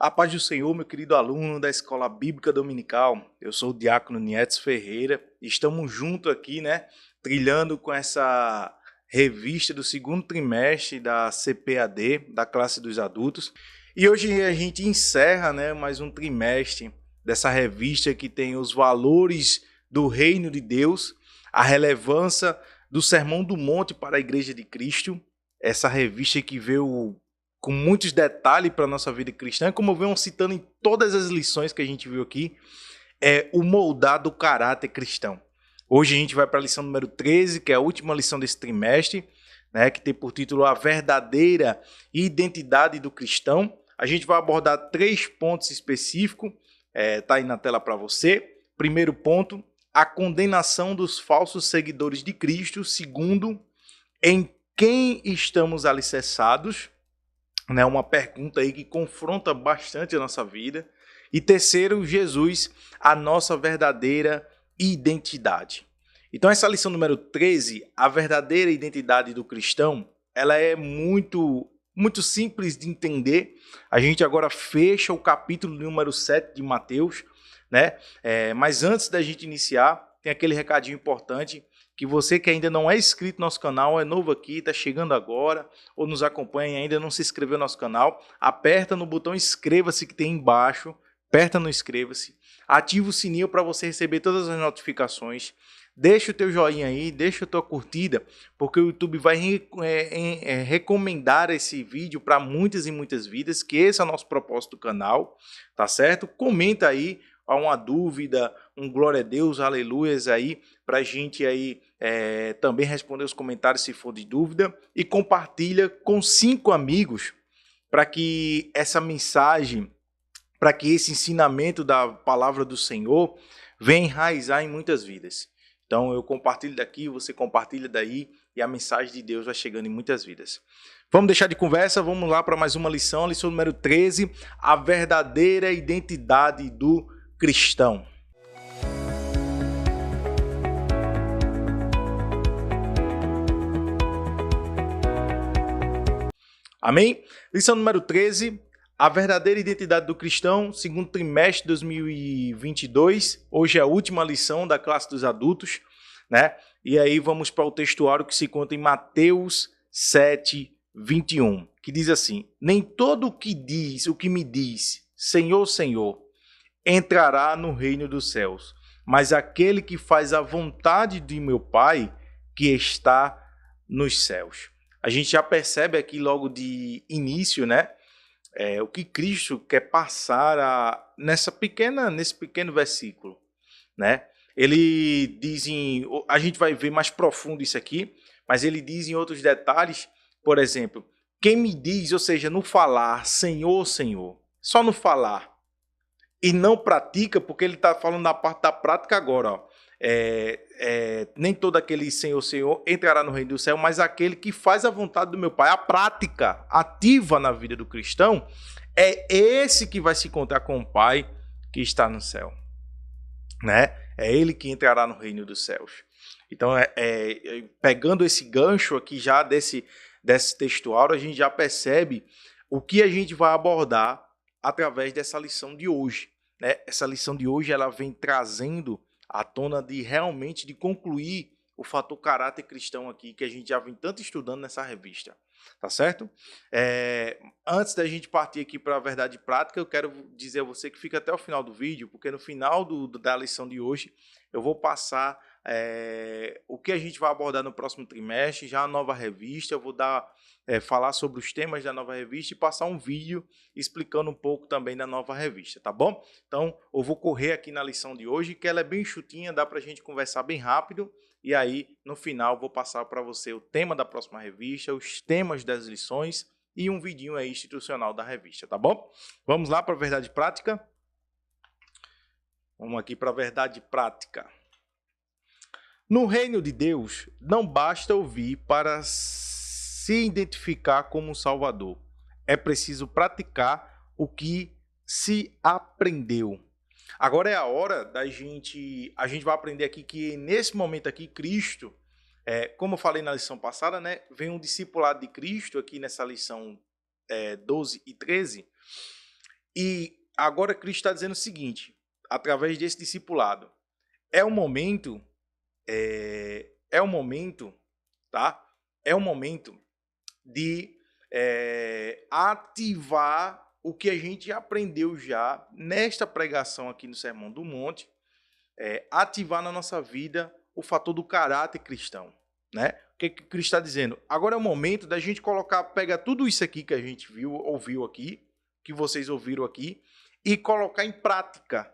A paz do Senhor, meu querido aluno da Escola Bíblica Dominical. Eu sou o Diácono Nietzsche Ferreira e estamos juntos aqui, trilhando com essa revista do segundo trimestre da CPAD, da classe dos adultos. E hoje a gente encerra, mais um trimestre dessa revista que tem os valores do reino de Deus, a relevância do Sermão do Monte para a Igreja de Cristo, essa revista que veio com muitos detalhes para a nossa vida cristã, como eu venho citando em todas as lições que a gente viu aqui, é o moldar do caráter cristão. Hoje a gente vai para a lição número 13, que é a última lição desse trimestre, que tem por título A Verdadeira Identidade do Cristão. A gente vai abordar 3 pontos específicos, está aí na tela para você. Primeiro ponto, a condenação dos falsos seguidores de Cristo. Segundo, em quem estamos alicerçados? Uma pergunta aí que confronta bastante a nossa vida. E terceiro, Jesus, a nossa verdadeira identidade. Então essa lição número 13, a verdadeira identidade do cristão, ela é muito simples de entender. A gente agora fecha o capítulo número 7 de Mateus, mas antes da gente iniciar, tem aquele recadinho importante, que você que ainda não é inscrito no nosso canal, é novo aqui, está chegando agora, ou nos acompanha e ainda não se inscreveu no nosso canal, aperta no botão inscreva-se que tem embaixo, aperta no inscreva-se, ativa o sininho para você receber todas as notificações, deixa o teu joinha aí, deixa a tua curtida, porque o YouTube vai recomendar esse vídeo para muitas e muitas vidas, que esse é o nosso propósito do canal, tá certo? Comenta aí, há uma dúvida, um glória a Deus, aleluias aí, para a gente aí também responder os comentários se for de dúvida, e compartilha com 5 amigos para que essa mensagem, para que esse ensinamento da palavra do Senhor venha enraizar em muitas vidas. Então eu compartilho daqui, você compartilha daí, e a mensagem de Deus vai chegando em muitas vidas. Vamos deixar de conversa, vamos lá para mais uma lição, a lição número 13, a verdadeira identidade do cristão. Amém? Lição número 13, a verdadeira identidade do cristão, segundo trimestre de 2022. Hoje é a última lição da classe dos adultos, E aí vamos para o textuário que se conta em Mateus 7, 21, que diz assim: nem todo o que me diz, Senhor, Senhor, entrará no reino dos céus, mas aquele que faz a vontade de meu Pai que está nos céus. A gente já percebe aqui logo de início, o que Cristo quer passar nesse pequeno versículo, Ele diz a gente vai ver mais profundo isso aqui, mas ele diz em outros detalhes, por exemplo, quem me diz, ou seja, no falar, Senhor, Senhor, só no falar, e não pratica, porque ele está falando da parte da prática agora, ó. Nem todo aquele Senhor, Senhor entrará no reino do céu, mas aquele que faz a vontade do meu Pai. A prática ativa na vida do cristão é esse que vai se encontrar com o Pai que está no céu, É ele que entrará no reino dos céus. Então, pegando esse gancho aqui já desse textual, a gente já percebe o que a gente vai abordar através dessa lição de hoje. Essa lição de hoje ela vem trazendo à tona realmente de concluir o fator caráter cristão aqui, que a gente já vem tanto estudando nessa revista, tá certo? Antes da gente partir aqui para a verdade prática, eu quero dizer a você que fica até o final do vídeo, porque no final da lição de hoje eu vou passar o que a gente vai abordar no próximo trimestre, já a nova revista, eu vou falar sobre os temas da nova revista e passar um vídeo explicando um pouco também da nova revista, tá bom? Então, eu vou correr aqui na lição de hoje, que ela é bem chutinha, dá pra gente conversar bem rápido, e aí, no final, eu vou passar para você o tema da próxima revista, os temas das lições e um vidinho aí institucional da revista, tá bom? Vamos lá para a verdade prática? Vamos aqui para a verdade prática. No reino de Deus, não basta ouvir para se identificar como um Salvador. É preciso praticar o que se aprendeu. Agora é a hora da gente... A gente vai aprender aqui que nesse momento aqui, Cristo, como eu falei na lição passada, vem um discipulado de Cristo aqui nessa lição 12 e 13. E agora Cristo está dizendo o seguinte, através desse discipulado, é o momento, tá? É o momento de ativar o que a gente aprendeu já nesta pregação aqui no Sermão do Monte, ativar na nossa vida o fator do caráter cristão, né? O que Cristo está dizendo? Agora é o momento da gente pegar tudo isso aqui que a gente ouviu aqui, que vocês ouviram aqui, e colocar em prática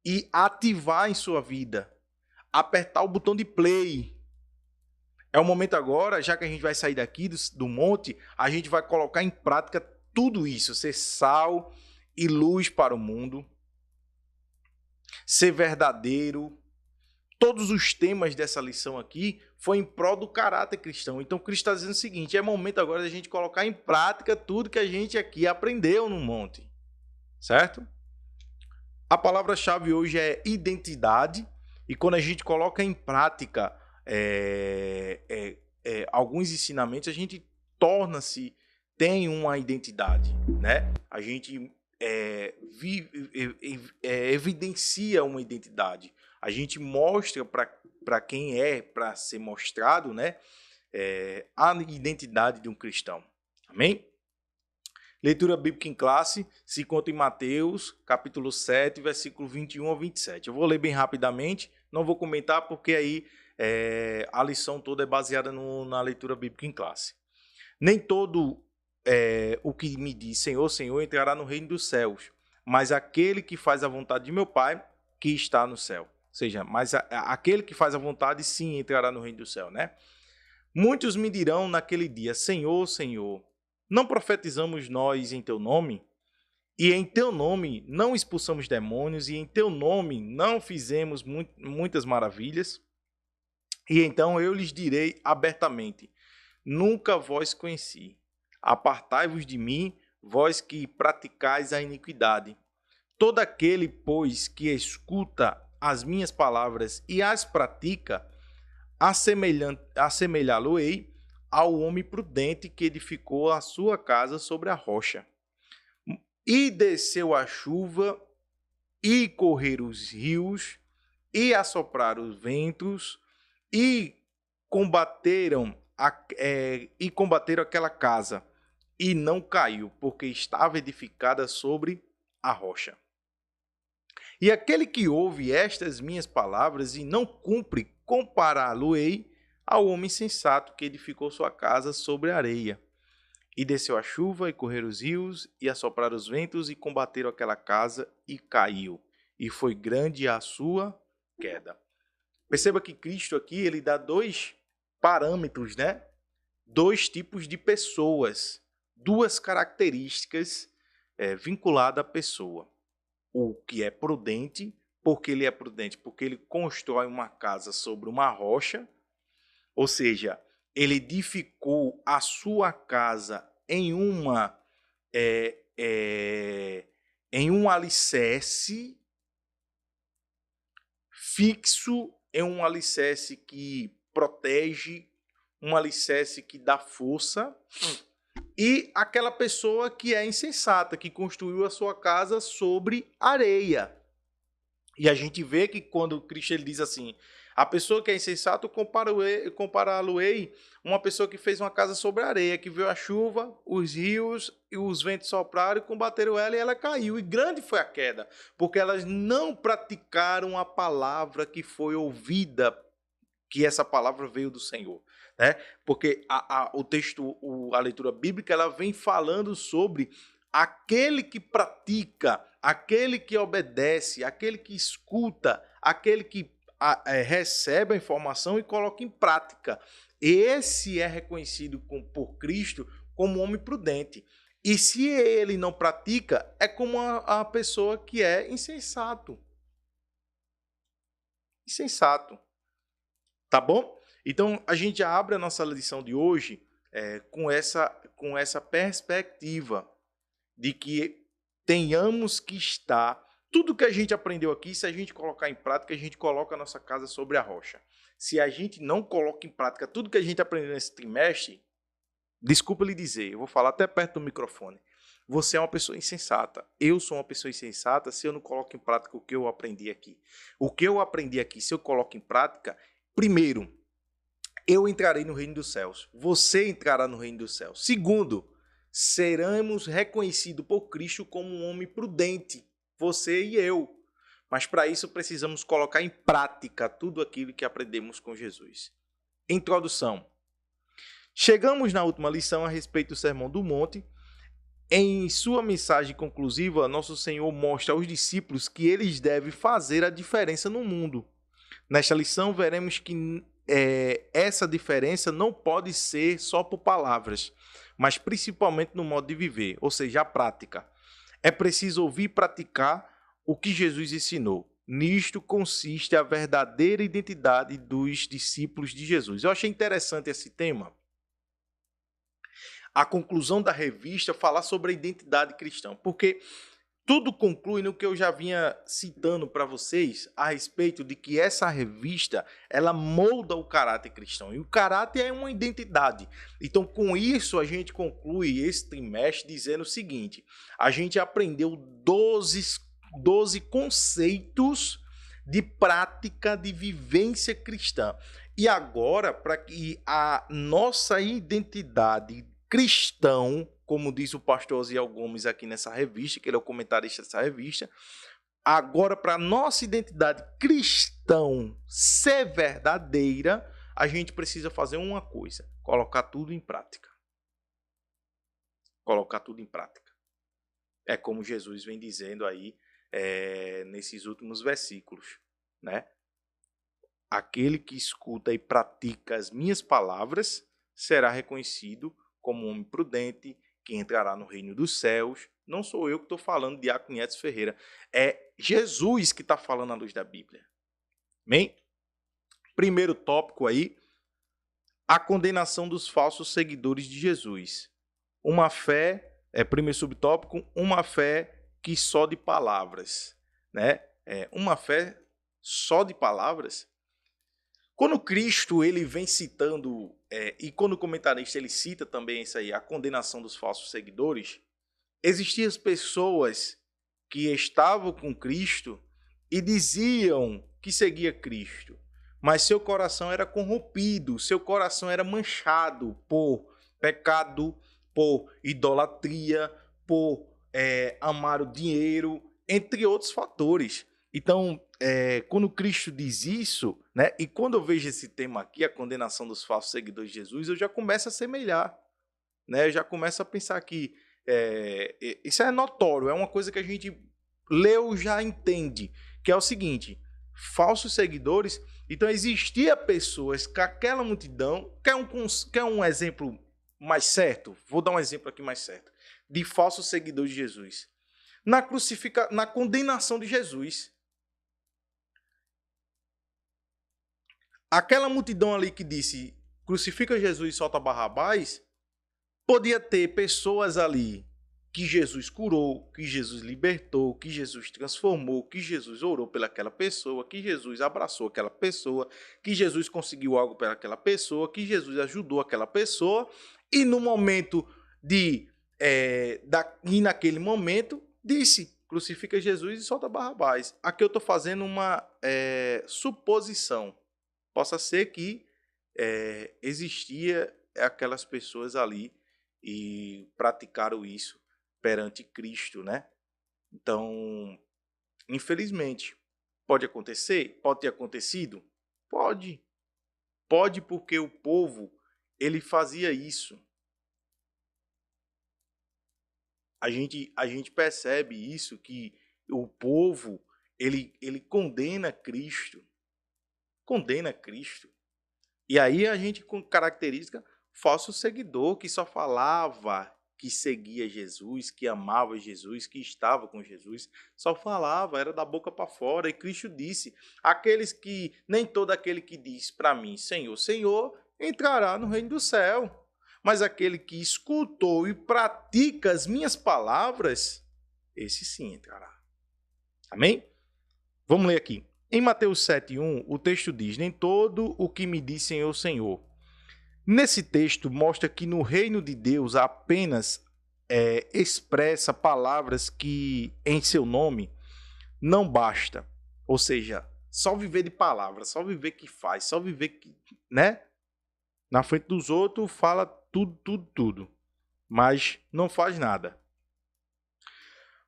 e ativar em sua vida. Apertar o botão de play. É o momento agora, já que a gente vai sair daqui do monte, a gente vai colocar em prática tudo isso, ser sal e luz para o mundo, ser verdadeiro. Todos os temas dessa lição aqui foi em prol do caráter cristão. Então, Cristo está dizendo o seguinte, é momento agora da gente colocar em prática tudo que a gente aqui aprendeu no monte, certo? A palavra-chave hoje é identidade, e quando a gente coloca em prática alguns ensinamentos, a gente tem uma identidade, né? A gente evidencia uma identidade. A gente mostra para quem para ser mostrado, né? A identidade de um cristão. Amém? Leitura bíblica em classe se encontra em Mateus, capítulo 7, versículo 21 ao 27. Eu vou ler bem rapidamente, não vou comentar porque aí a lição toda é baseada na leitura bíblica em classe. Nem todo o que me diz Senhor, Senhor entrará no reino dos céus, mas aquele que faz a vontade de meu Pai que está no céu. Ou seja, mas aquele que faz a vontade sim entrará no reino do céu, né? Muitos me dirão naquele dia, Senhor, Senhor, não profetizamos nós em teu nome? E em teu nome não expulsamos demônios, e em teu nome não fizemos muitas maravilhas? E então eu lhes direi abertamente, nunca vos conheci. Apartai-vos de mim, vós que praticais a iniquidade. Todo aquele, pois, que escuta as minhas palavras e as pratica, assemelhá-lo-ei ao homem prudente que edificou a sua casa sobre a rocha. E desceu a chuva, e correram os rios, e assopraram os ventos, e combateram aquela casa, e não caiu, porque estava edificada sobre a rocha. E aquele que ouve estas minhas palavras e não cumpre, compará-lo-ei ao homem sensato que edificou sua casa sobre a areia. E desceu a chuva, e correram os rios, e assopraram os ventos, e combateram aquela casa, e caiu. E foi grande a sua queda. Perceba que Cristo aqui, ele dá dois parâmetros, né? Dois tipos de pessoas, duas características vinculadas à pessoa. O que é prudente, porque ele é prudente, porque ele constrói uma casa sobre uma rocha, ou seja, ele edificou a sua casa em um alicerce fixo, em um alicerce que protege, um alicerce que dá força, e aquela pessoa que é insensata, que construiu a sua casa sobre areia. E a gente vê que quando Cristo ele diz assim, a pessoa que é insensata, compará-lo-ei uma pessoa que fez uma casa sobre areia, que viu a chuva, os rios e os ventos sopraram e combateram ela, e ela caiu. E grande foi a queda, porque elas não praticaram a palavra que foi ouvida, que essa palavra veio do Senhor, né? Porque o texto, a leitura bíblica, ela vem falando sobre aquele que pratica, aquele que obedece, aquele que escuta, aquele que recebe a informação e coloca em prática. Esse é reconhecido por Cristo como homem prudente. E se ele não pratica, é como a pessoa que é insensato. Insensato. Tá bom? Então, a gente já abre a nossa lição de hoje com essa perspectiva de que tenhamos que estar... Tudo que a gente aprendeu aqui, se a gente colocar em prática, a gente coloca a nossa casa sobre a rocha. Se a gente não coloca em prática tudo que a gente aprendeu nesse trimestre, desculpa lhe dizer, eu vou falar até perto do microfone, você é uma pessoa insensata. Eu sou uma pessoa insensata se eu não coloco em prática o que eu aprendi aqui. O que eu aprendi aqui, se eu coloco em prática, primeiro, eu entrarei no reino dos céus. Você entrará no reino dos céus. Segundo, seremos reconhecidos por Cristo como um homem prudente. Você e eu. Mas para isso precisamos colocar em prática tudo aquilo que aprendemos com Jesus. Introdução. Chegamos na última lição a respeito do Sermão do Monte. Em sua mensagem conclusiva, nosso Senhor mostra aos discípulos que eles devem fazer a diferença no mundo. Nesta lição, veremos que essa diferença não pode ser só por palavras, mas principalmente no modo de viver, ou seja, a prática. É preciso ouvir e praticar o que Jesus ensinou. Nisto consiste a verdadeira identidade dos discípulos de Jesus. Eu achei interessante esse tema. A conclusão da revista falar sobre a identidade cristã, porque tudo conclui no que eu já vinha citando para vocês a respeito de que essa revista, ela molda o caráter cristão, e o caráter é uma identidade. Então, com isso, a gente conclui esse trimestre dizendo o seguinte: a gente aprendeu 12 conceitos de prática de vivência cristã. E agora, para que a nossa identidade cristão, como diz o pastor Osiel Gomes aqui nessa revista, que ele é o comentarista dessa revista, agora para a nossa identidade cristão ser verdadeira, a gente precisa fazer uma coisa: colocar tudo em prática. Colocar tudo em prática. É como Jesus vem dizendo aí nesses últimos versículos, né? Aquele que escuta e pratica as minhas palavras será reconhecido como um homem prudente, que entrará no reino dos céus. Não sou eu que estou falando, Diácono Edson Ferreira. É Jesus que está falando à luz da Bíblia. Amém? Primeiro tópico aí, a condenação dos falsos seguidores de Jesus. Uma fé, primeiro subtópico, uma fé que só de palavras. Né? Uma fé só de palavras. Quando Cristo ele vem citando, e quando o comentarista ele cita também isso aí, a condenação dos falsos seguidores, existiam pessoas que estavam com Cristo e diziam que seguia Cristo, mas seu coração era corrompido, seu coração era manchado por pecado, por idolatria, por amar o dinheiro, entre outros fatores. Então, quando Cristo diz isso, né, e quando eu vejo esse tema aqui, a condenação dos falsos seguidores de Jesus, eu já começo a assemelhar, né, eu já começo a pensar que isso é notório, é uma coisa que a gente leu já entende, que é o seguinte: falsos seguidores. Então, existia pessoas que aquela multidão, quer um exemplo mais certo? Vou dar um exemplo aqui mais certo, de falsos seguidores de Jesus. Na condenação de Jesus, aquela multidão ali que disse crucifica Jesus e solta Barrabás, podia ter pessoas ali que Jesus curou, que Jesus libertou, que Jesus transformou, que Jesus orou pelaquela pessoa, que Jesus abraçou aquela pessoa, que Jesus conseguiu algo pelaquela pessoa, que Jesus ajudou aquela pessoa, e no momento e naquele momento disse crucifica Jesus e solta Barrabás. Aqui eu estou fazendo uma suposição. Possa ser que existia aquelas pessoas ali e praticaram isso perante Cristo, né? Então, infelizmente, pode acontecer? Pode ter acontecido? Pode. Pode, porque o povo, ele fazia isso. A gente percebe isso, que o povo, ele condena Cristo. Condena Cristo. E aí a gente com característica falso seguidor, que só falava que seguia Jesus, que amava Jesus, que estava com Jesus, só falava, era da boca para fora. E Cristo disse: nem todo aquele que diz para mim, Senhor, Senhor, entrará no reino do céu, mas aquele que escutou e pratica as minhas palavras, esse sim entrará. Amém? Vamos ler aqui. Em Mateus 7,1, o texto diz: nem todo o que me diz Senhor, Senhor. Nesse texto mostra que no reino de Deus há apenas expressa palavras que em seu nome não basta. Ou seja, só viver de palavras, só viver que faz, só viver que, né? Na frente dos outros fala tudo, tudo, tudo, mas não faz nada.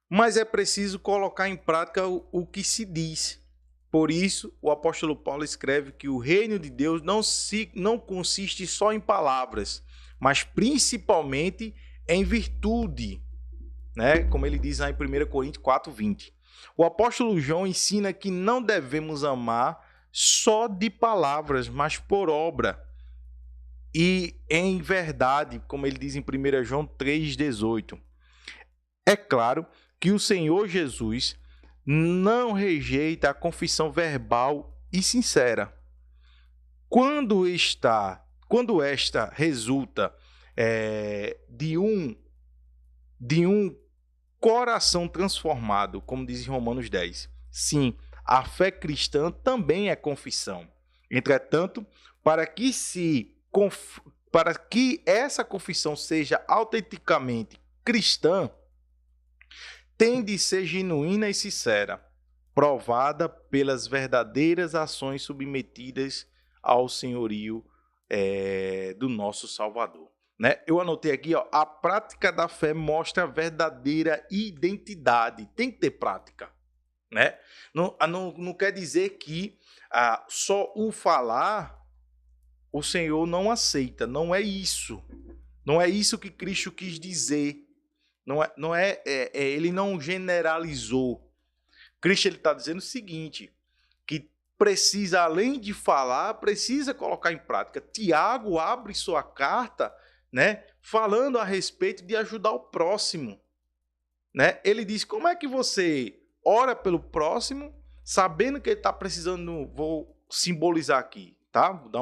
Mas é preciso colocar em prática o que se diz. Por isso, o apóstolo Paulo escreve que o reino de Deus não consiste só em palavras, mas principalmente em virtude, né? Como ele diz lá em 1 Coríntios 4:20. O apóstolo João ensina que não devemos amar só de palavras, mas por obra. E em verdade, como ele diz em 1 João 3,18. É claro que o Senhor Jesus não rejeita a confissão verbal e sincera. Quando esta resulta de um coração transformado, como diz em Romanos 10. Sim, a fé cristã também é confissão. Entretanto, para que essa confissão seja autenticamente cristã, tem de ser genuína e sincera, provada pelas verdadeiras ações submetidas ao senhorio do nosso Salvador. Né? Eu anotei aqui, ó, a prática da fé mostra a verdadeira identidade. Tem que ter prática. Né? Não quer dizer que só o falar o Senhor não aceita. Não é isso. Não é isso que Cristo quis dizer. Ele não generalizou. Cristo está dizendo o seguinte, que precisa, além de falar, precisa colocar em prática. Tiago abre sua carta, né, falando a respeito de ajudar o próximo. Né? Ele diz, como é que você ora pelo próximo, sabendo que ele está precisando, vou simbolizar aqui, tá? Vou dar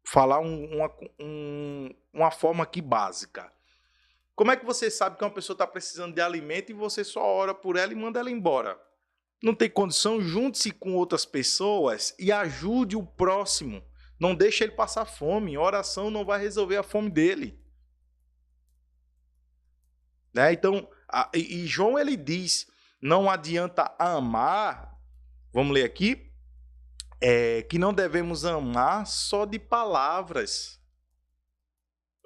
falar uma forma aqui básica. Como é que você sabe que uma pessoa está precisando de alimento e você só ora por ela e manda ela embora? Não tem condição? Junte-se com outras pessoas e ajude o próximo. Não deixe ele passar fome. Oração não vai resolver a fome dele. Né? Então, e João ele diz, não adianta amar, vamos ler aqui, que não devemos amar só de palavras.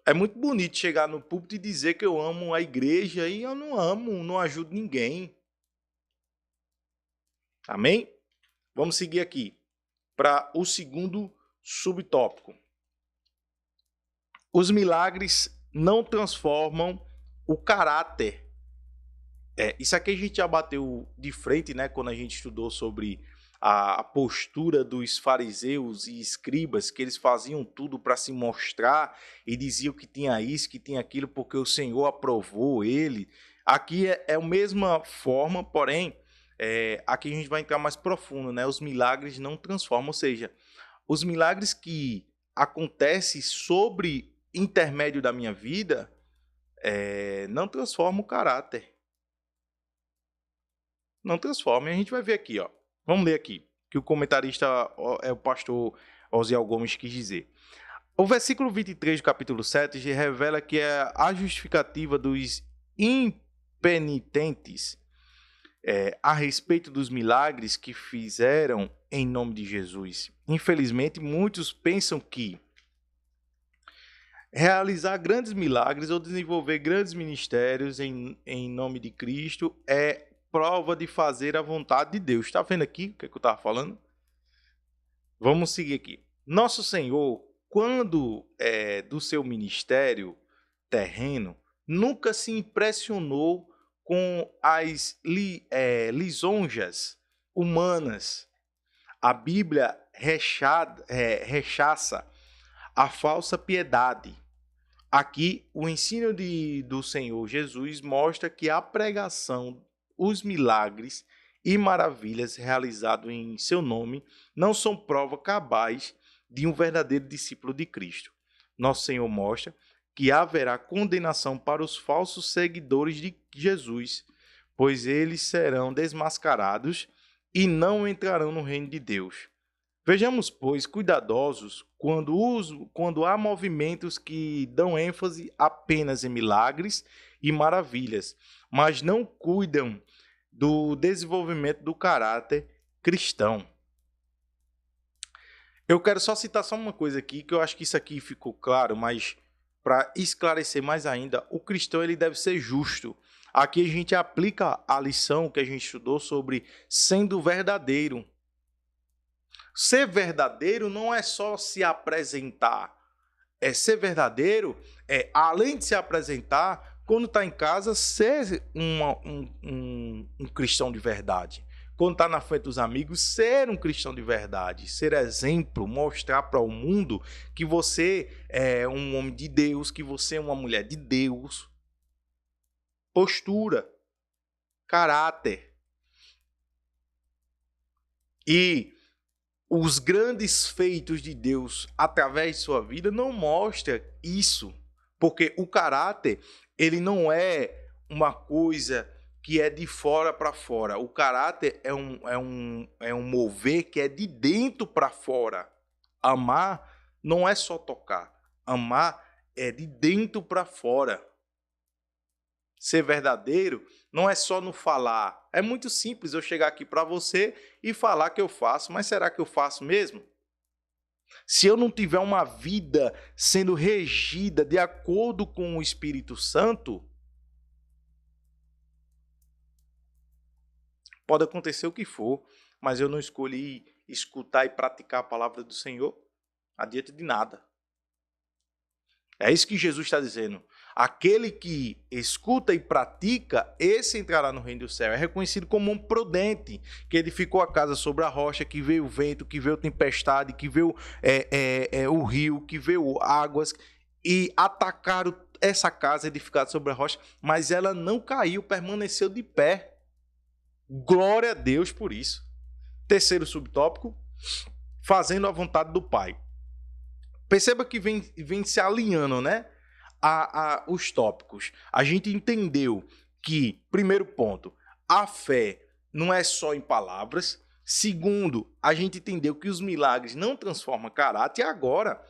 É muito bonito chegar no púlpito e dizer que eu amo a igreja e eu não amo, não ajudo ninguém. Amém? Vamos seguir aqui para o segundo subtópico. Os milagres não transformam o caráter. Isso aqui a gente já bateu de frente, né, quando a gente estudou sobre a postura dos fariseus e escribas, que eles faziam tudo para se mostrar e diziam que tinha isso, que tinha aquilo, porque o Senhor aprovou ele. Aqui é a mesma forma, porém, aqui a gente vai entrar mais profundo, né? Os milagres não transformam, ou seja, os milagres que acontecem sobre intermédio da minha vida não transformam o caráter. Não transforma. E a gente vai ver aqui, ó. Vamos ler aqui, que o comentarista é o pastor Osiel Gomes quis dizer. O versículo 23 do capítulo 7 revela que é a justificativa dos impenitentes a respeito dos milagres que fizeram em nome de Jesus. Infelizmente, muitos pensam que realizar grandes milagres ou desenvolver grandes ministérios em nome de Cristo é prova de fazer a vontade de Deus. Está vendo aqui o que eu estava falando? Vamos seguir aqui. Nosso Senhor, quando do seu ministério terreno, nunca se impressionou com as lisonjas humanas. A Bíblia rechaça a falsa piedade. Aqui, o ensino do Senhor Jesus mostra que a pregação, os milagres e maravilhas realizados em seu nome não são prova cabaz de um verdadeiro discípulo de Cristo. Nosso Senhor mostra que haverá condenação para os falsos seguidores de Jesus, pois eles serão desmascarados e não entrarão no reino de Deus. Vejamos, pois, cuidadosos quando há movimentos que dão ênfase apenas em milagres e maravilhas, mas não cuidam do desenvolvimento do caráter cristão. Eu quero só citar só uma coisa aqui, que eu acho que isso aqui ficou claro, mas para esclarecer mais ainda, o cristão ele deve ser justo. Aqui a gente aplica a lição que a gente estudou sobre sendo verdadeiro. Ser verdadeiro não é só se apresentar. Ser verdadeiro além de se apresentar, quando está em casa, ser um cristão de verdade. Quando está na frente dos amigos, ser um cristão de verdade. Ser exemplo, mostrar para o mundo que você é um homem de Deus, que você é uma mulher de Deus. Postura, caráter. E os grandes feitos de Deus através de sua vida não mostra isso, porque o caráter ele não é uma coisa que é de fora para fora. O caráter é um mover que é de dentro para fora. Amar não é só tocar, amar é de dentro para fora. Ser verdadeiro não é só no falar. É muito simples eu chegar aqui para você e falar que eu faço, mas será que eu faço mesmo? Se eu não tiver uma vida sendo regida de acordo com o Espírito Santo, pode acontecer o que for, mas eu não escolhi escutar e praticar a palavra do Senhor, adianta de nada. É isso que Jesus está dizendo. Aquele que escuta e pratica, esse entrará no reino do céu. É reconhecido como um prudente, que edificou a casa sobre a rocha, que veio o vento, que veio tempestade, que veio o rio, que veio águas, e atacaram essa casa edificada sobre a rocha, mas ela não caiu, permaneceu de pé. Glória a Deus por isso. Terceiro subtópico, fazendo a vontade do Pai. Perceba que vem se alinhando, né? Os tópicos. A gente entendeu que, primeiro ponto, a fé não é só em palavras. Segundo, a gente entendeu que os milagres não transformam caráter. E agora,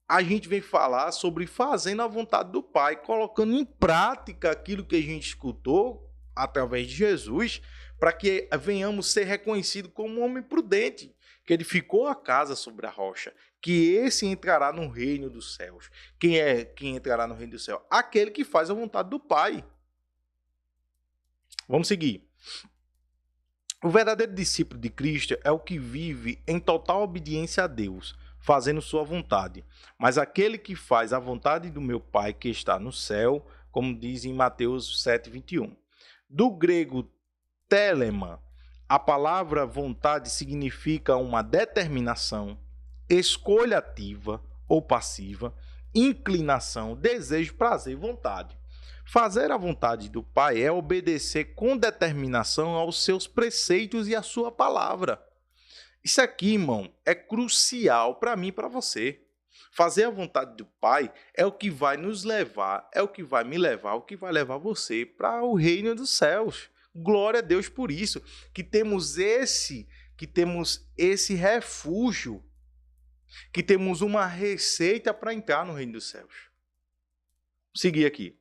a gente vem falar sobre fazendo a vontade do Pai, colocando em prática aquilo que a gente escutou através de Jesus, para que venhamos ser reconhecidos como um homem prudente, que edificou a casa sobre a rocha, que esse entrará no reino dos céus. Quem entrará no reino do céu? Aquele que faz a vontade do Pai. Vamos seguir. O verdadeiro discípulo de Cristo é o que vive em total obediência a Deus, fazendo sua vontade. Mas aquele que faz a vontade do meu Pai que está no céu, como diz em Mateus 7:21. Do grego telema, a palavra vontade significa uma determinação, escolha ativa ou passiva, inclinação, desejo, prazer e vontade. Fazer a vontade do Pai é obedecer com determinação aos seus preceitos e à sua palavra. Isso aqui, irmão, é crucial para mim e para você. Fazer a vontade do Pai é o que vai nos levar, é o que vai me levar, o que vai levar você para o reino dos céus. Glória a Deus por isso, que temos esse refúgio, que temos uma receita para entrar no reino dos céus. Vou seguir aqui.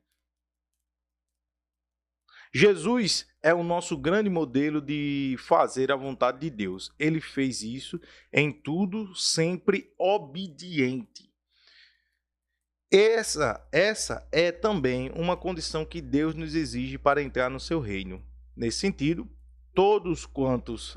Jesus é o nosso grande modelo de fazer a vontade de Deus. Ele fez isso em tudo, sempre obediente. Essa é também uma condição que Deus nos exige para entrar no seu reino. Nesse sentido, todos quantos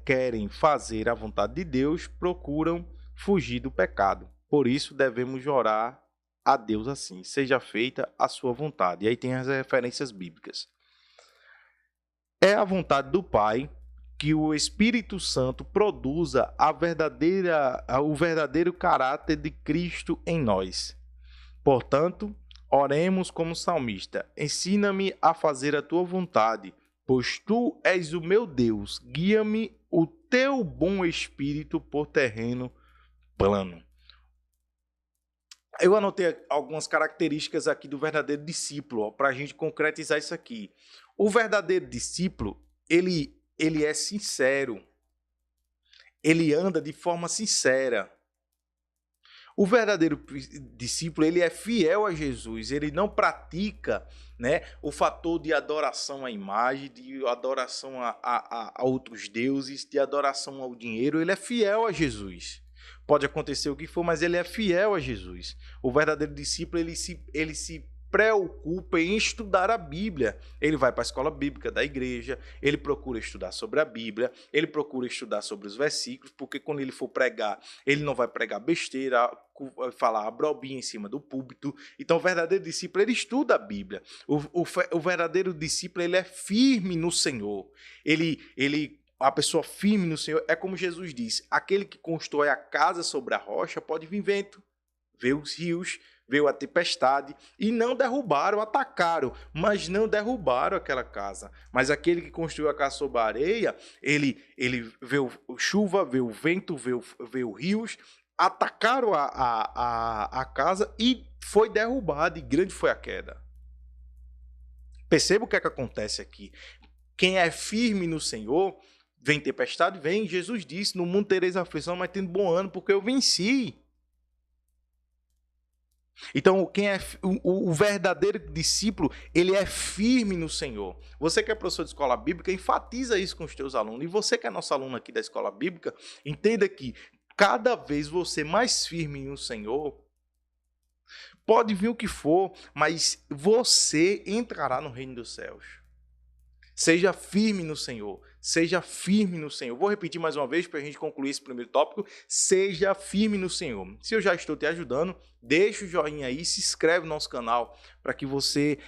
querem fazer a vontade de Deus procuram fugir do pecado. Por isso, devemos orar a Deus assim: seja feita a sua vontade. E aí tem as referências bíblicas. É a vontade do Pai que o Espírito Santo produza o verdadeiro caráter de Cristo em nós. Portanto, oremos como salmista: ensina-me a fazer a tua vontade, pois tu és o meu Deus. Guia-me o teu bom espírito por terreno plano. Eu anotei algumas características aqui do verdadeiro discípulo, para a gente concretizar isso aqui. O verdadeiro discípulo, ele é sincero. ele anda de forma sincera. O verdadeiro discípulo, ele é fiel a Jesus, ele não pratica, né, o fator de adoração à imagem, de adoração a outros deuses, de adoração ao dinheiro, ele é fiel a Jesus. Pode acontecer o que for, mas ele é fiel a Jesus. O verdadeiro discípulo, ele se preocupa em estudar a Bíblia. Ele vai para a escola bíblica da igreja, ele procura estudar sobre a Bíblia, ele procura estudar sobre os versículos, porque quando ele for pregar, ele não vai pregar besteira, falar abrobinha em cima do púlpito. Então, o verdadeiro discípulo, ele estuda a Bíblia. O verdadeiro discípulo, ele é firme no Senhor. A pessoa firme no Senhor é como Jesus disse: aquele que constrói a casa sobre a rocha pode vir vento, ver os rios, veio a tempestade e não derrubaram, atacaram, mas não derrubaram aquela casa. Mas aquele que construiu a casa sobre a areia, ele veio chuva, veio vento, veio rios, atacaram a casa e foi derrubada, e grande foi a queda. Perceba o que é que acontece aqui. Quem é firme no Senhor, vem tempestade, vem. Jesus disse: no mundo tereis aflição, mas tendo bom ânimo, porque eu venci. Então, quem é o verdadeiro discípulo, ele é firme no Senhor. Você que é professor de escola bíblica, enfatiza isso com os teus alunos. E você que é nosso aluno aqui da escola bíblica, entenda que cada vez você mais firme no Senhor, pode vir o que for, mas você entrará no reino dos céus. Seja firme no Senhor. Seja firme no Senhor. Vou repetir mais uma vez para a gente concluir esse primeiro tópico. Seja firme no Senhor. Se eu já estou te ajudando, deixa o joinha aí, se inscreve no nosso canal para que você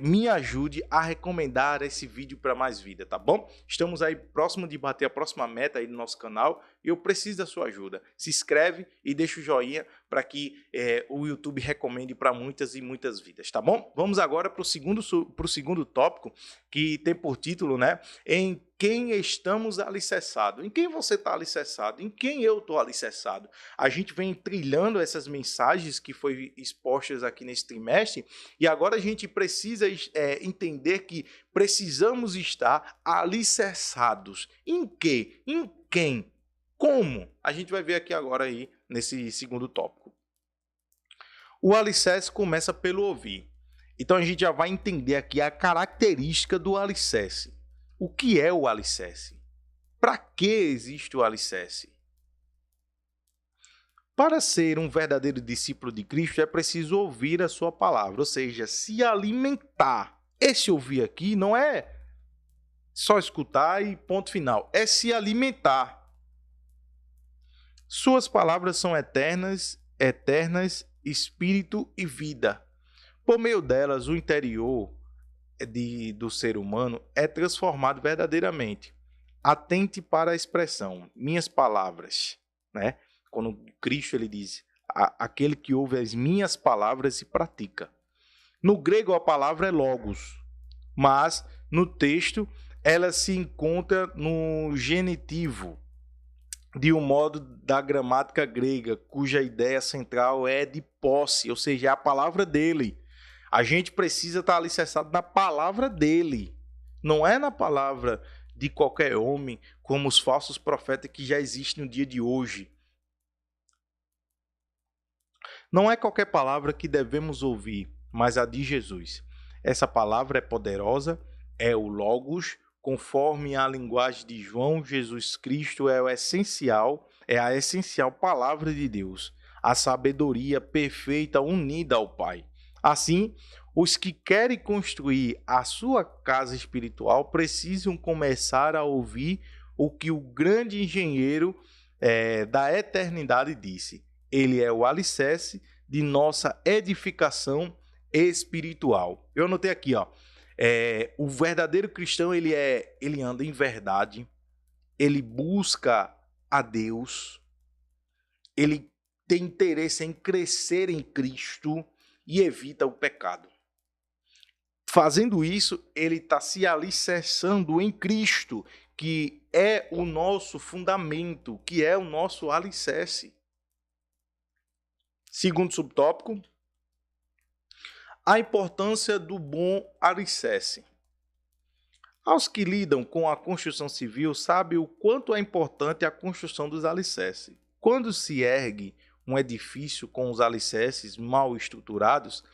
me ajude a recomendar esse vídeo para mais vida, tá bom? Estamos aí próximo de bater a próxima meta aí no nosso canal e eu preciso da sua ajuda. Se inscreve e deixa o joinha para que o YouTube recomende para muitas e muitas vidas, tá bom? Vamos agora para o segundo tópico, que tem por título, né, em quem estamos alicerçados. Em quem você está alicerçado? Em quem eu estou alicerçado? A gente vem trilhando essas mensagens que foram expostas aqui nesse trimestre e agora a gente precisa entender que precisamos estar alicerçados. Em quê? Em quem? Como? A gente vai ver aqui agora aí nesse segundo tópico. O alicerce começa pelo ouvir. Então a gente já vai entender aqui a característica do alicerce. O que é o alicerce? Para que existe o alicerce? Para ser um verdadeiro discípulo de Cristo, é preciso ouvir a sua palavra, ou seja, se alimentar. Esse ouvir aqui não é só escutar e ponto final, é se alimentar. Suas palavras são eternas, espírito e vida. Por meio delas, o interior do ser humano é transformado verdadeiramente. Atente para a expressão, minhas palavras, né? Quando Cristo ele diz, aquele que ouve as minhas palavras e pratica. No grego a palavra é logos, mas no texto ela se encontra no genitivo, de um modo da gramática grega, cuja ideia central é de posse, ou seja, é a palavra dele. A gente precisa estar alicerçado na palavra dele, não é na palavra de qualquer homem, como os falsos profetas que já existem no dia de hoje. Não é qualquer palavra que devemos ouvir, mas a de Jesus. Essa palavra é poderosa, é o Logos, conforme a linguagem de João, Jesus Cristo é a essencial palavra de Deus, a sabedoria perfeita unida ao Pai. Assim, os que querem construir a sua casa espiritual precisam começar a ouvir o que o grande engenheiro da eternidade disse. Ele é o alicerce de nossa edificação espiritual. Eu anotei aqui, ó. O verdadeiro cristão ele anda em verdade, ele busca a Deus, ele tem interesse em crescer em Cristo e evita o pecado. Fazendo isso, ele está se alicerçando em Cristo, que é o nosso fundamento, que é o nosso alicerce. Segundo subtópico, a importância do bom alicerce. Aos que lidam com a construção civil, sabem o quanto é importante a construção dos alicerces. Quando se ergue um edifício com os alicerces mal estruturados,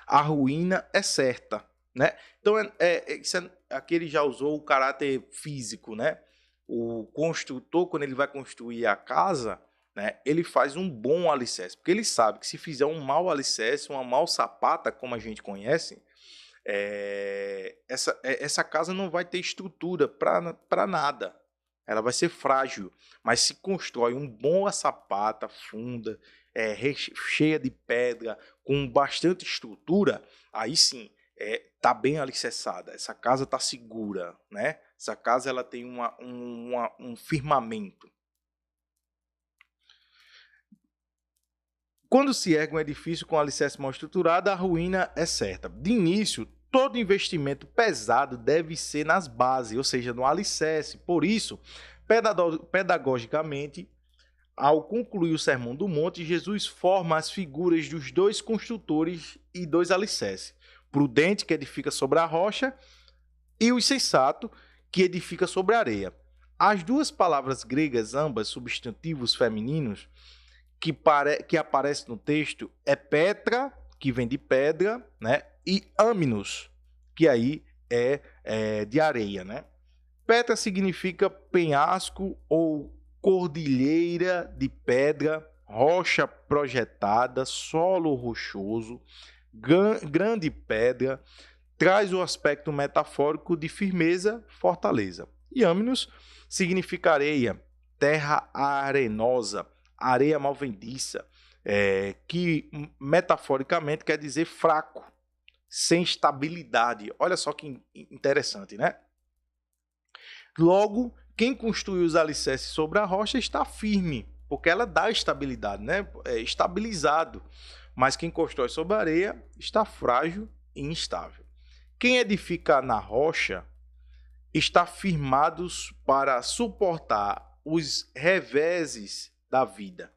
a ruína é certa, né? Então, aqui ele já usou o caráter físico, né? O construtor, quando ele vai construir a casa, né, ele faz um bom alicerce, porque ele sabe que se fizer um mau alicerce, uma mal sapata, como a gente conhece, essa casa não vai ter estrutura para nada. Ela vai ser frágil, mas se constrói um bom sapata funda, cheia de pedra, com bastante estrutura, aí sim, tá bem alicerçada. Essa casa tá segura, né? Essa casa ela tem um firmamento. Quando se ergue um edifício com alicerce mal estruturado, a ruína é certa. De início, todo investimento pesado deve ser nas bases, ou seja, no alicerce. Por isso, pedagogicamente, ao concluir o Sermão do Monte, Jesus forma as figuras dos dois construtores e dois alicerces. Prudente, que edifica sobre a rocha, e o insensato, que edifica sobre a areia. As duas palavras gregas, ambas substantivos femininos, que aparece no texto é Petra, que vem de pedra, né? E Aminos, que aí é de areia, né? Petra significa penhasco ou cordilheira de pedra, rocha projetada, solo rochoso, grande pedra, traz o aspecto metafórico de firmeza, fortaleza. E Aminos significa areia, terra arenosa, areia malvendiça, que metaforicamente quer dizer fraco, sem estabilidade. Olha só que interessante, né? Logo, quem construiu os alicerces sobre a rocha está firme, porque ela dá estabilidade, né? É estabilizado. Mas quem constrói sobre a areia está frágil e instável. Quem edifica na rocha está firmado para suportar os reveses da vida,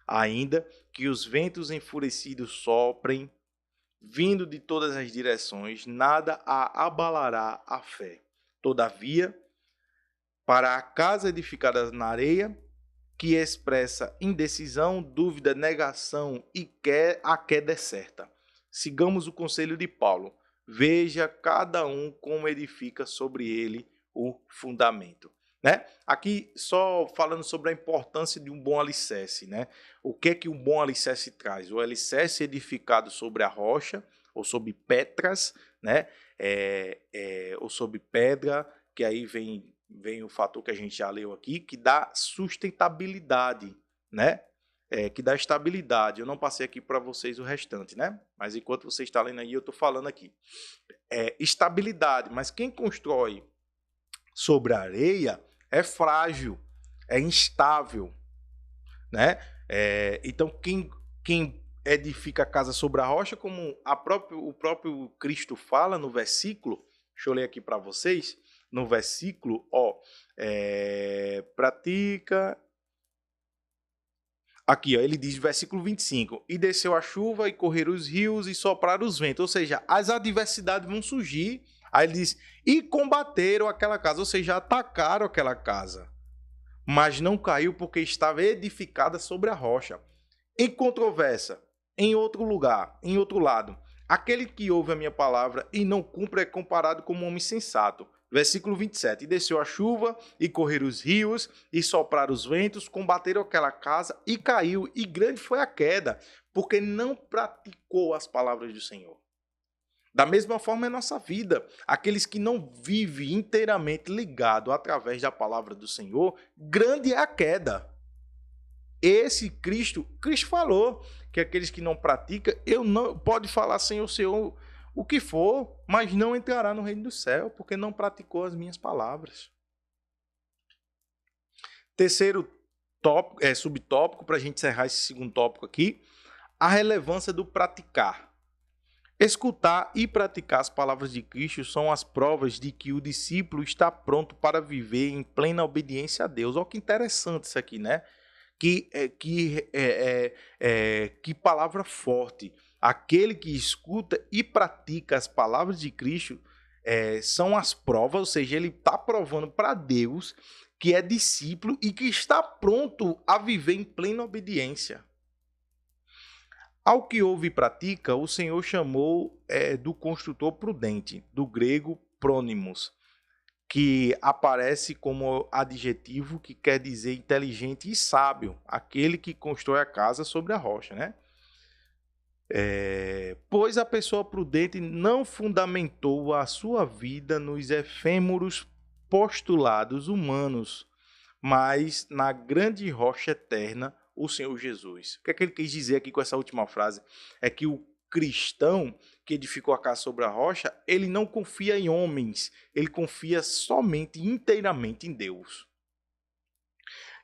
ainda que os ventos enfurecidos soprem, vindo de todas as direções, nada a abalará a fé. Todavia, para a casa edificada na areia, que expressa indecisão, dúvida, negação e a queda é certa. Sigamos o conselho de Paulo. Veja cada um como edifica sobre ele o fundamento. Né? Aqui só falando sobre a importância de um bom alicerce. Né? O que um bom alicerce traz? O alicerce edificado sobre a rocha ou sobre pedras, né? Ou sobre pedra, que aí vem o fator que a gente já leu aqui, que dá sustentabilidade, né? Que dá estabilidade. Eu não passei aqui para vocês o restante, né? Mas enquanto você está lendo aí, eu estou falando aqui. Estabilidade, mas quem constrói sobre a areia é frágil, é instável, né? Então, quem edifica a casa sobre a rocha, como o próprio Cristo fala no versículo, deixa eu ler aqui para vocês, no versículo, pratica... Aqui, ele diz, versículo 25, e desceu a chuva, e correram os rios, e sopraram os ventos. Ou seja, as adversidades vão surgir. Aí ele diz, e combateram aquela casa, ou seja, atacaram aquela casa. Mas não caiu porque estava edificada sobre a rocha. Em controvérsia, em outro lugar, em outro lado, aquele que ouve a minha palavra e não cumpre é comparado como um homem sensato. Versículo 27. E desceu a chuva, e correram os rios, e sopraram os ventos, combateram aquela casa, e caiu, e grande foi a queda, porque não praticou as palavras do Senhor. Da mesma forma é a nossa vida. Aqueles que não vivem inteiramente ligados através da palavra do Senhor, grande é a queda. Cristo falou que aqueles que não praticam, pode falar Senhor, o que for, mas não entrará no reino do céu, porque não praticou as minhas palavras. Terceiro tópico, subtópico, para a gente encerrar esse segundo tópico aqui, a relevância do praticar. Escutar e praticar as palavras de Cristo são as provas de que o discípulo está pronto para viver em plena obediência a Deus. Olha que interessante isso aqui, né? Que palavra forte. Aquele que escuta e pratica as palavras de Cristo são as provas, ou seja, ele está provando para Deus que é discípulo e que está pronto a viver em plena obediência. Ao que ouve e pratica, o Senhor chamou do construtor prudente, do grego prônimos, que aparece como adjetivo que quer dizer inteligente e sábio, aquele que constrói a casa sobre a rocha, né? Pois a pessoa prudente não fundamentou a sua vida nos efêmeros postulados humanos, mas na grande rocha eterna, o Senhor Jesus. O que é que ele quis dizer aqui com essa última frase? É que o cristão que edificou a casa sobre a rocha, ele não confia em homens, ele confia somente, inteiramente em Deus.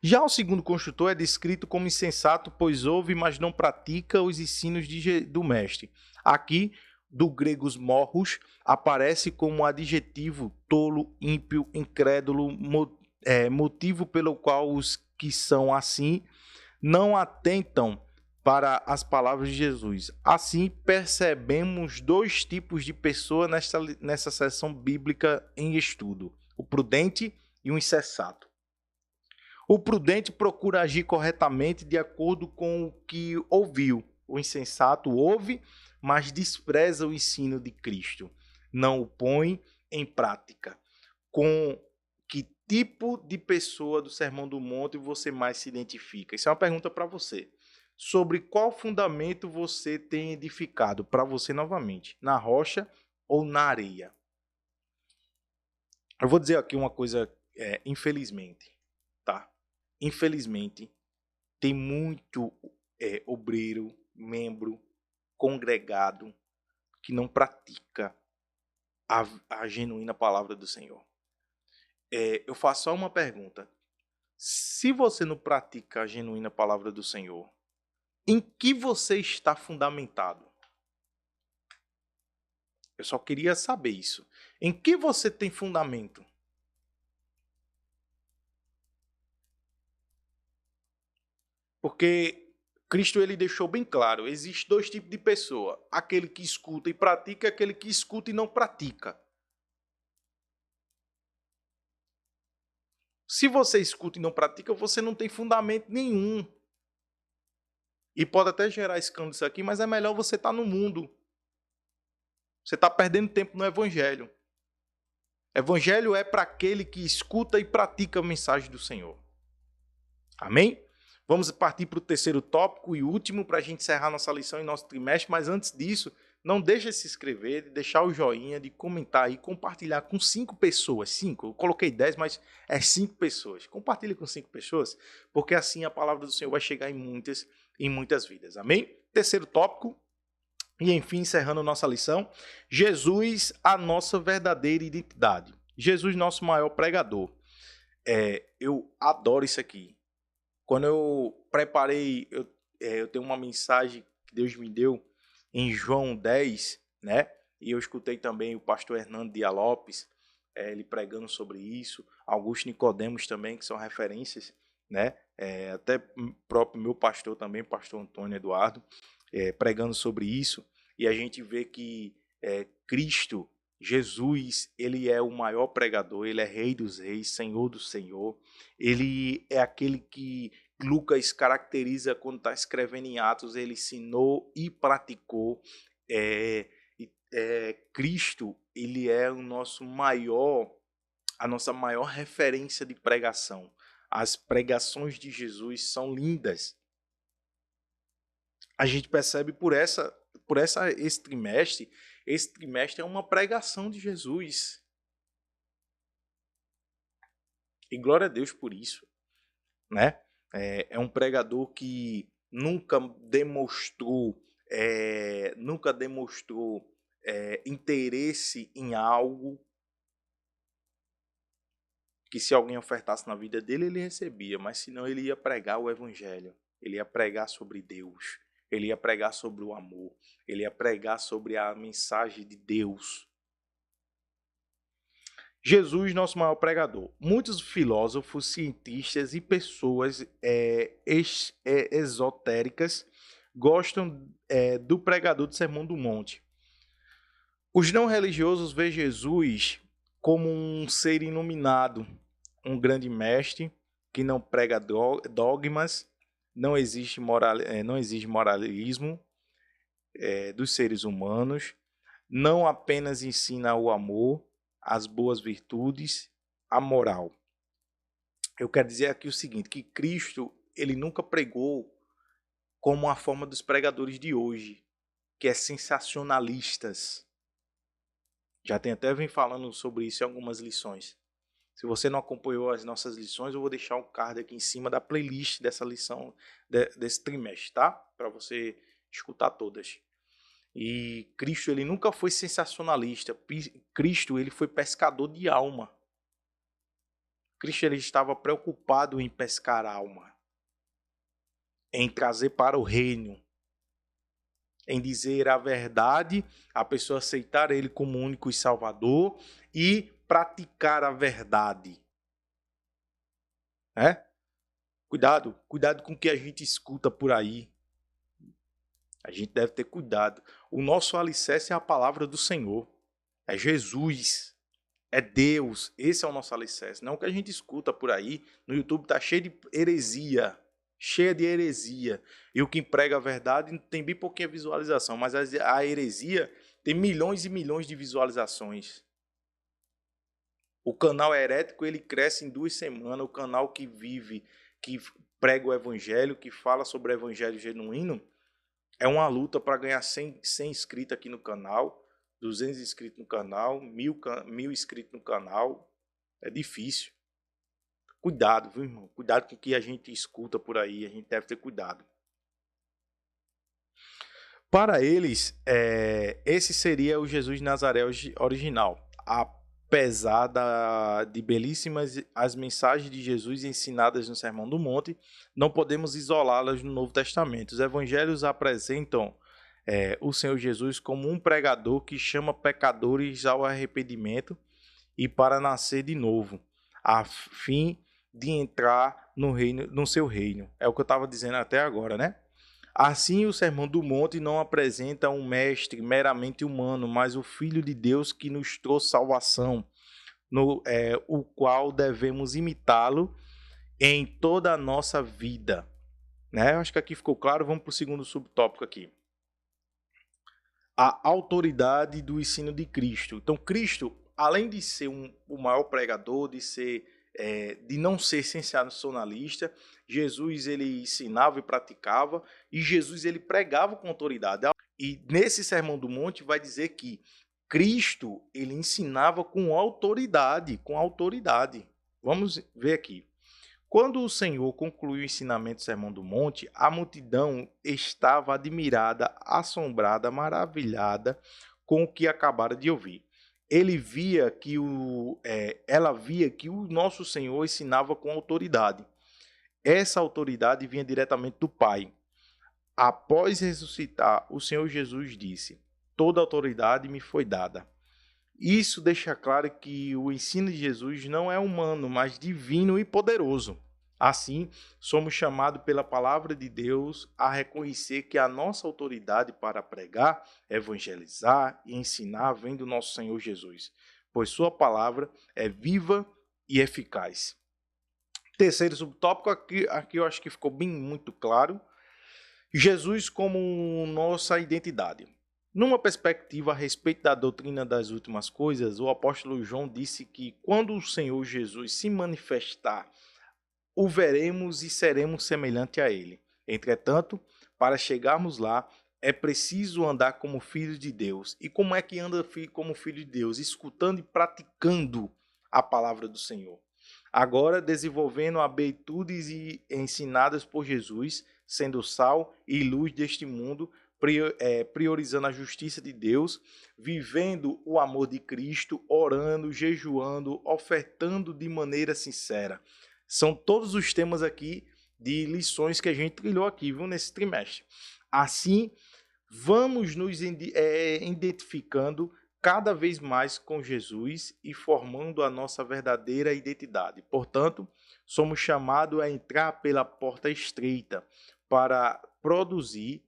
Já o segundo construtor é descrito como insensato, pois ouve, mas não pratica os ensinos do mestre. Aqui, do grego morros, aparece como adjetivo tolo, ímpio, incrédulo, motivo pelo qual os que são assim não atentam para as palavras de Jesus. Assim, percebemos dois tipos de pessoa nessa seção bíblica em estudo: o prudente e o insensato. O prudente procura agir corretamente de acordo com o que ouviu. O insensato ouve, mas despreza o ensino de Cristo. Não o põe em prática. Com que tipo de pessoa do Sermão do Monte você mais se identifica? Isso é uma pergunta para você. Sobre qual fundamento você tem edificado? Para você novamente, na rocha ou na areia? Eu vou dizer aqui uma coisa, infelizmente, tá? Infelizmente, tem muito obreiro, membro, congregado que não pratica a genuína palavra do Senhor. Eu faço só uma pergunta. Se você não pratica a genuína palavra do Senhor, em que você está fundamentado? Eu só queria saber isso. Em que você tem fundamento? Porque Cristo ele deixou bem claro, existe dois tipos de pessoa, aquele que escuta e pratica e aquele que escuta e não pratica. Se você escuta e não pratica, você não tem fundamento nenhum. E pode até gerar escândalo isso aqui, mas é melhor você estar no mundo. Você está perdendo tempo no Evangelho. Evangelho é para aquele que escuta e pratica a mensagem do Senhor. Amém? Vamos partir para o terceiro tópico e último para a gente encerrar nossa lição em nosso trimestre. Mas antes disso, não deixe de se inscrever, de deixar o joinha, de comentar e compartilhar com 5 pessoas. 5, eu coloquei 10, mas é 5 pessoas. Compartilhe com 5 pessoas, porque assim a palavra do Senhor vai chegar em muitas vidas. Amém? Terceiro tópico. E enfim, encerrando nossa lição, Jesus, a nossa verdadeira identidade. Jesus, nosso maior pregador. Eu adoro isso aqui. Quando eu preparei, eu tenho uma mensagem que Deus me deu em João 10, né? E eu escutei também o pastor Hernando Dias Lopes, ele pregando sobre isso. Augusto Nicodemos também, que são referências, né? Até próprio meu pastor também, pastor Antônio Eduardo, pregando sobre isso. E a gente vê que Cristo, Jesus, ele é o maior pregador, ele é Rei dos Reis, Senhor do Senhor. Ele é aquele que Lucas caracteriza quando está escrevendo em Atos, ele ensinou e praticou. Cristo, ele é o nosso a nossa maior referência de pregação. As pregações de Jesus são lindas. A gente percebe esse trimestre é uma pregação de Jesus. E glória a Deus por isso, né? É um pregador que nunca demonstrou interesse em algo que se alguém ofertasse na vida dele, ele recebia, mas senão ele ia pregar o evangelho, ele ia pregar sobre Deus, ele ia pregar sobre o amor, ele ia pregar sobre a mensagem de Deus. Jesus, nosso maior pregador. Muitos filósofos, cientistas e pessoas esotéricas gostam do pregador do Sermão do Monte. Os não religiosos veem Jesus como um ser iluminado, um grande mestre que não prega dogmas, não exige moralismo dos seres humanos, não apenas ensina o amor, as boas virtudes, a moral. Eu quero dizer aqui o seguinte, que Cristo ele nunca pregou como a forma dos pregadores de hoje, que é sensacionalistas. Já tem até vem falando sobre isso em algumas lições. Se você não acompanhou as nossas lições, eu vou deixar um card aqui em cima da playlist dessa lição, desse trimestre, tá? Para você escutar todas. E Cristo, ele nunca foi sensacionalista. Cristo, ele foi pescador de alma. Cristo, ele estava preocupado em pescar a alma, em trazer para o reino, em dizer a verdade, a pessoa aceitar ele como único e salvador e praticar a verdade. Cuidado com o que a gente escuta por aí. A gente deve ter cuidado. O nosso alicerce é a palavra do Senhor. É Jesus. É Deus. Esse é o nosso alicerce. Não o que a gente escuta por aí. No YouTube está cheio de heresia. Cheia de heresia. E o que prega a verdade tem bem pouquinha visualização. Mas a heresia tem milhões e milhões de visualizações. O canal herético ele cresce em 2 semanas. O canal que vive, que prega o evangelho, que fala sobre o evangelho genuíno, é uma luta para ganhar 100 inscritos aqui no canal, 200 inscritos no canal, 1000 inscritos no canal. É difícil. Cuidado, viu, irmão? Cuidado com o que a gente escuta por aí. A gente deve ter cuidado. Para eles, esse seria o Jesus de Nazaré original. Apesar de belíssimas as mensagens de Jesus ensinadas no Sermão do Monte, não podemos isolá-las no Novo Testamento. Os evangelhos apresentam o Senhor Jesus como um pregador que chama pecadores ao arrependimento e para nascer de novo, a fim de entrar no seu reino. É o que eu estava dizendo até agora, né? Assim, o Sermão do Monte não apresenta um mestre meramente humano, mas o Filho de Deus que nos trouxe salvação, o qual devemos imitá-lo em toda a nossa vida. Né? Eu acho que aqui ficou claro. Vamos para o segundo subtópico aqui. A autoridade do ensino de Cristo. Então, Cristo, além de ser o maior pregador, de não ser sensacionalista, Jesus ele ensinava e praticava, e Jesus ele pregava com autoridade. E nesse Sermão do Monte vai dizer que Cristo ele ensinava com autoridade, Vamos ver aqui. Quando o Senhor concluiu o ensinamento do Sermão do Monte, a multidão estava admirada, assombrada, maravilhada com o que acabara de ouvir. Ela via que o nosso Senhor ensinava com autoridade. Essa autoridade vinha diretamente do Pai. Após ressuscitar, o Senhor Jesus disse: toda autoridade me foi dada. Isso deixa claro que o ensino de Jesus não é humano, mas divino e poderoso. Assim, somos chamados pela palavra de Deus a reconhecer que a nossa autoridade para pregar, evangelizar e ensinar vem do nosso Senhor Jesus, pois sua palavra é viva e eficaz. Terceiro subtópico, aqui eu acho que ficou bem muito claro. Jesus como nossa identidade. Numa perspectiva a respeito da doutrina das últimas coisas, o apóstolo João disse que quando o Senhor Jesus se manifestar, o veremos e seremos semelhante a ele. Entretanto, para chegarmos lá, é preciso andar como filhos de Deus. E como é que anda como filho de Deus? Escutando e praticando a palavra do Senhor. Agora, desenvolvendo habitudes ensinadas por Jesus, sendo sal e luz deste mundo, priorizando a justiça de Deus, vivendo o amor de Cristo, orando, jejuando, ofertando de maneira sincera. São todos os temas aqui de lições que a gente trilhou aqui, viu, nesse trimestre. Assim, vamos nos identificando cada vez mais com Jesus e formando a nossa verdadeira identidade. Portanto, somos chamados a entrar pela porta estreita para produzir,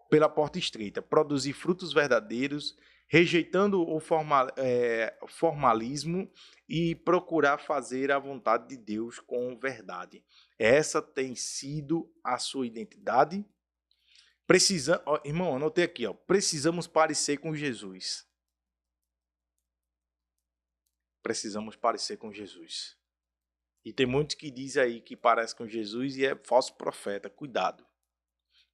pela porta estreita, produzir frutos verdadeiros, rejeitando o formalismo e procurar fazer a vontade de Deus com verdade. Essa tem sido a sua identidade. Irmão, anotei aqui, precisamos parecer com Jesus. Precisamos parecer com Jesus. E tem muitos que dizem aí que parece com Jesus e é falso profeta. Cuidado.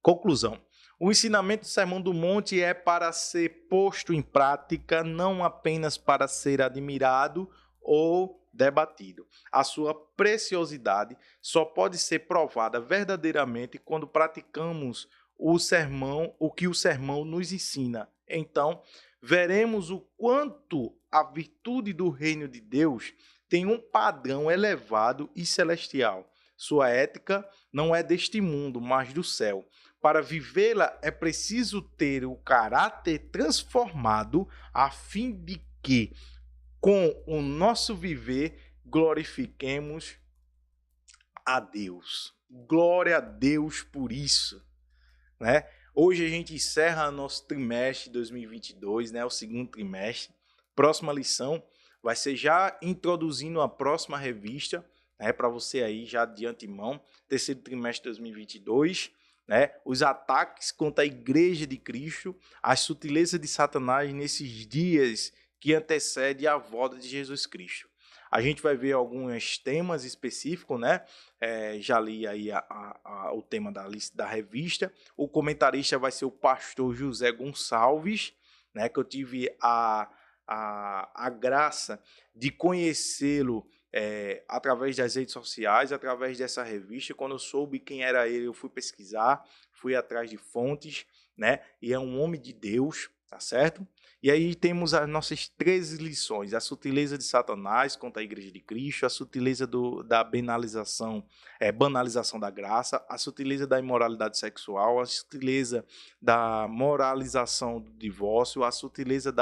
Conclusão. O ensinamento do Sermão do Monte é para ser posto em prática, não apenas para ser admirado ou debatido. A sua preciosidade só pode ser provada verdadeiramente quando praticamos o que o sermão nos ensina. Então, veremos o quanto a virtude do reino de Deus tem um padrão elevado e celestial. Sua ética não é deste mundo, mas do céu. Para vivê-la é preciso ter o caráter transformado a fim de que, com o nosso viver, glorifiquemos a Deus. Glória a Deus por isso, né? Hoje a gente encerra nosso trimestre 2022, né? O segundo trimestre. Próxima lição vai ser já introduzindo a próxima revista, né? Para você aí já de antemão, terceiro trimestre de 2022. Né? Os ataques contra a Igreja de Cristo, as sutilezas de Satanás nesses dias que antecedem a volta de Jesus Cristo. A gente vai ver alguns temas específicos, né? Já li aí o tema da revista. O comentarista vai ser o pastor José Gonçalves, né? Que eu tive a graça de conhecê-lo através das redes sociais, através dessa revista. Quando eu soube quem era ele, eu fui pesquisar, fui atrás de fontes, né? E é um homem de Deus, tá certo? E aí temos as nossas 13 lições: a sutileza de Satanás contra a Igreja de Cristo, a sutileza da banalização da graça, a sutileza da imoralidade sexual, a sutileza da moralização do divórcio, a sutileza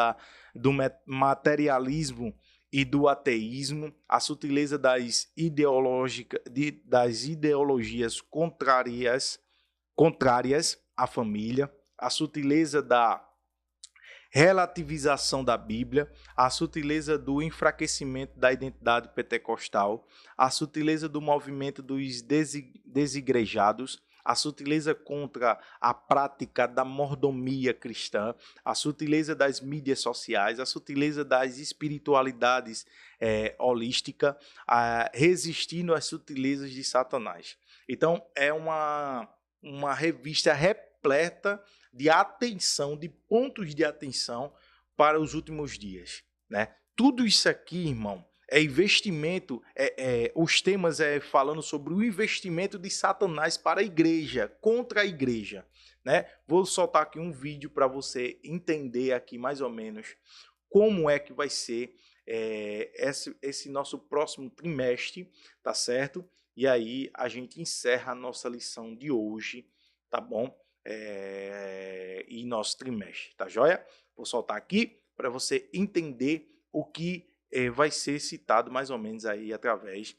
do materialismo e do ateísmo, a sutileza das ideologias contrárias à família, a sutileza da relativização da Bíblia, a sutileza do enfraquecimento da identidade pentecostal, a sutileza do movimento dos desigrejados, a sutileza contra a prática da mordomia cristã, a sutileza das mídias sociais, a sutileza das espiritualidades holísticas, resistindo às sutilezas de Satanás. Então, é uma revista repleta de atenção, de pontos de atenção para os últimos dias, né? Tudo isso aqui, irmão, é investimento, os temas falando sobre o investimento de Satanás para a igreja, contra a igreja, né? Vou soltar aqui um vídeo para você entender aqui mais ou menos como é que vai ser esse nosso próximo trimestre, tá certo? E aí a gente encerra a nossa lição de hoje, tá bom? E nosso trimestre, tá joia? Vou soltar aqui para você entender o que vai ser citado mais ou menos aí através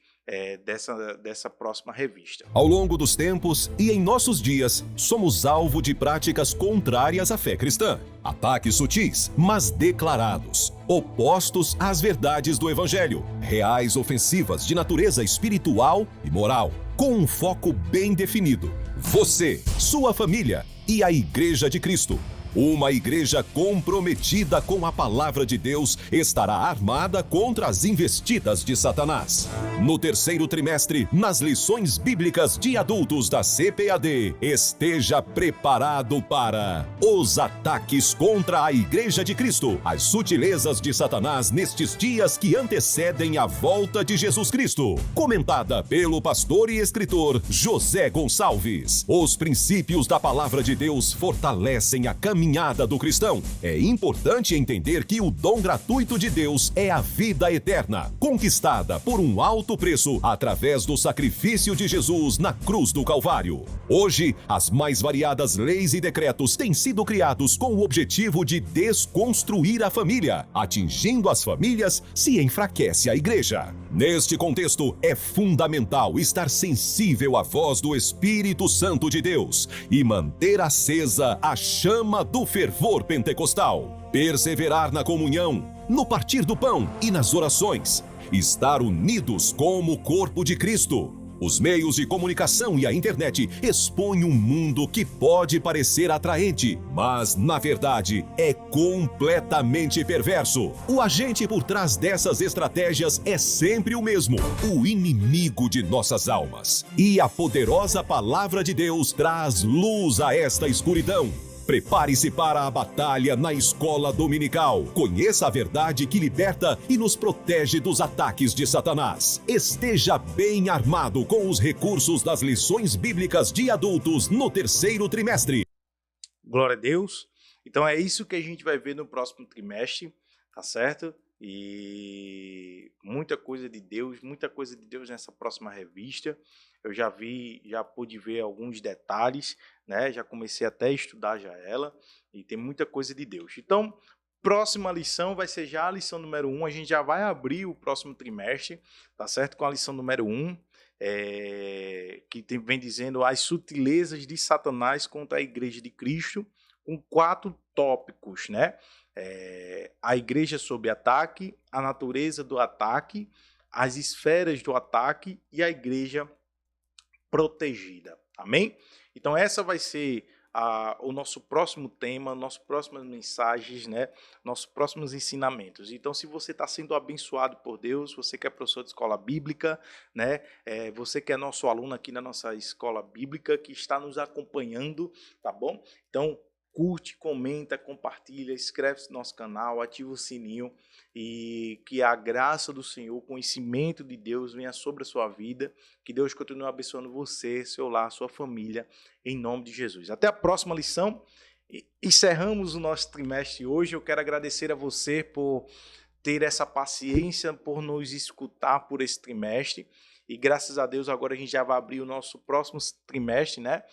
dessa próxima revista. Ao longo dos tempos e em nossos dias, somos alvo de práticas contrárias à fé cristã. Ataques sutis, mas declarados, opostos às verdades do Evangelho. Reais ofensivas de natureza espiritual e moral, com um foco bem definido. Você, sua família e a Igreja de Cristo. Uma igreja comprometida com a palavra de Deus estará armada contra as investidas de Satanás. No terceiro trimestre, nas lições bíblicas de adultos da CPAD, esteja preparado para os ataques contra a Igreja de Cristo, as sutilezas de Satanás nestes dias que antecedem a volta de Jesus Cristo. Comentada pelo pastor e escritor José Gonçalves. Os princípios da palavra de Deus fortalecem a caminhada do cristão. É importante entender que o dom gratuito de Deus é a vida eterna, conquistada por um alto preço através do sacrifício de Jesus na cruz do Calvário. Hoje, as mais variadas leis e decretos têm sido criados com o objetivo de desconstruir a família. Atingindo as famílias, se enfraquece a igreja. Neste contexto, é fundamental estar sensível à voz do Espírito Santo de Deus e manter acesa a chama do fervor pentecostal. Perseverar na comunhão, no partir do pão e nas orações. Estar unidos como o corpo de Cristo. Os meios de comunicação e a internet expõem um mundo que pode parecer atraente, mas, na verdade, é completamente perverso. O agente por trás dessas estratégias é sempre o mesmo, o inimigo de nossas almas. E a poderosa palavra de Deus traz luz a esta escuridão. Prepare-se para a batalha na escola dominical. Conheça a verdade que liberta e nos protege dos ataques de Satanás. Esteja bem armado com os recursos das lições bíblicas de adultos no 3º trimestre. Glória a Deus. Então é isso que a gente vai ver no próximo trimestre, tá certo? E muita coisa de Deus nessa próxima revista. Eu já pude ver alguns detalhes, né? Já comecei até a estudar já ela, e tem muita coisa de Deus. Então, próxima lição vai ser já a lição número 1. A gente já vai abrir o próximo trimestre, tá certo? Com a lição número 1, vem dizendo as sutilezas de Satanás contra a Igreja de Cristo, com 4 tópicos, né? A igreja sob ataque, a natureza do ataque, as esferas do ataque e a igreja protegida. Amém? Então essa vai ser o nosso próximo tema, nossas próximas mensagens, né? Nossos próximos ensinamentos. Então, se você está sendo abençoado por Deus, você que é professor de escola bíblica, né? Você que é nosso aluno aqui na nossa escola bíblica, que está nos acompanhando, tá bom? Então, curte, comenta, compartilha, inscreve-se no nosso canal, ativa o sininho e que a graça do Senhor, o conhecimento de Deus venha sobre a sua vida, que Deus continue abençoando você, seu lar, sua família, em nome de Jesus. Até a próxima lição. Encerramos o nosso trimestre hoje. Eu quero agradecer a você por ter essa paciência, por nos escutar por esse trimestre. E graças a Deus agora a gente já vai abrir o nosso próximo trimestre, né?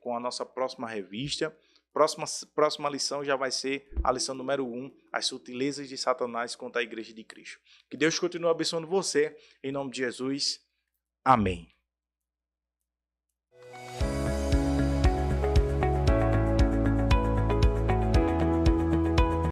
Com a nossa próxima revista. Próxima lição já vai ser a lição número 1, as sutilezas de Satanás contra a Igreja de Cristo. Que Deus continue abençoando você, em nome de Jesus. Amém.